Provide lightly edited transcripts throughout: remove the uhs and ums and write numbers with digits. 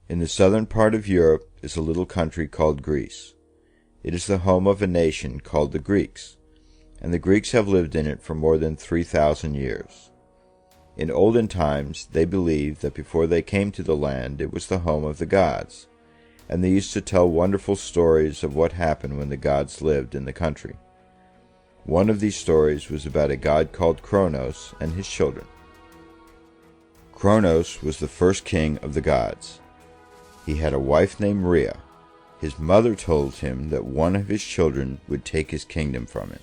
In the southern part of Europe is a little country called Greece. It is the home of a nation called the Greeks, and the Greeks have lived in it for more than 3,000 years. In olden times, they believed that before they came to the land, it was the home of the gods, and they used to tell wonderful stories of what happened when the gods lived in the country. One of these stories was about a god called Cronus and his children. Cronus was the first king of the gods. He had a wife named Rhea. His mother told him that one of his children would take his kingdom from him.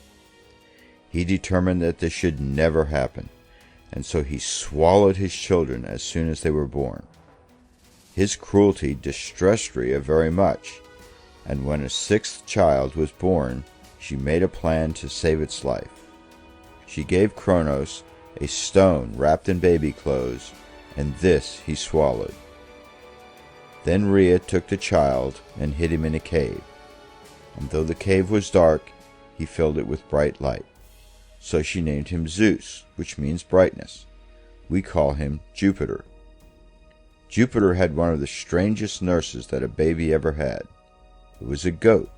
He determined that this should never happen, and so he swallowed his children as soon as they were born. His cruelty distressed Rhea very much, and when a sixth child was born, she made a plan to save its life. She gave Cronus a stone wrapped in baby clothes, and this he swallowed. Then Rhea took the child and hid him in a cave, and though the cave was dark, he filled it with bright light. So she named him Zeus, which means brightness. We call him Jupiter. Jupiter had one of the strangest nurses that a baby ever had. It was a goat.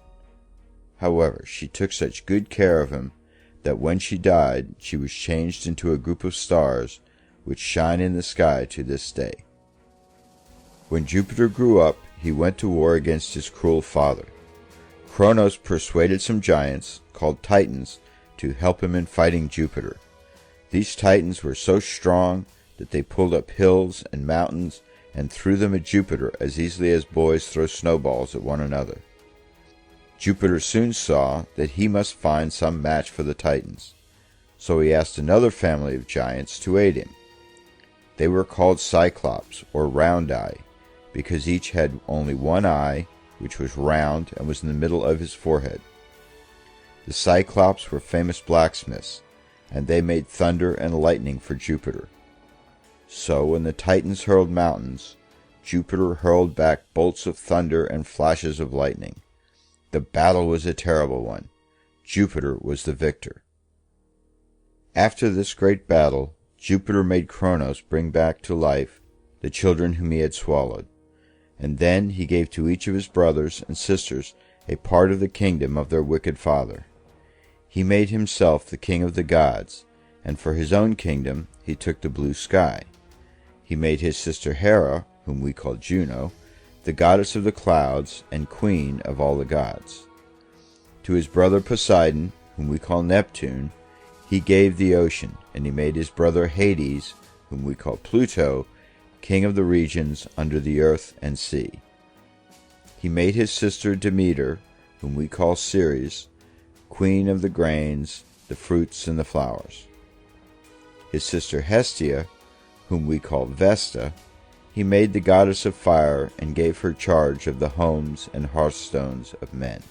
However, she took such good care of him that when she died, she was changed into a group of stars which shine in the sky to this day. When Jupiter grew up, he went to war against his cruel father. Cronus persuaded some giants, called Titans, to help him in fighting Jupiter. These Titans were so strong that they pulled up hills and mountains and threw them at Jupiter as easily as boys throw snowballs at one another. Jupiter soon saw that he must find some match for the Titans, so he asked another family of giants to aid him. They were called Cyclops, or Round Eye, because each had only one eye, which was round and was in the middle of his forehead. The Cyclops were famous blacksmiths, and they made thunder and lightning for Jupiter. So when the Titans hurled mountains, Jupiter hurled back bolts of thunder and flashes of lightning. The battle was a terrible one. Jupiter was the victor. After this great battle, Jupiter made Cronus bring back to life the children whom he had swallowed, and then he gave to each of his brothers and sisters a part of the kingdom of their wicked father. He made himself the king of the gods, and for his own kingdom he took the blue sky. He made his sister Hera, whom we call Juno, the goddess of the clouds and queen of all the gods. To his brother Poseidon, whom we call Neptune, he gave the ocean, and he made his brother Hades, whom we call Pluto, king of the regions under the earth and sea. He made his sister Demeter, whom we call Ceres, queen of the grains, the fruits, and the flowers. His sister Hestia, whom we call Vesta, he made the goddess of fire and gave her charge of the homes and hearthstones of men.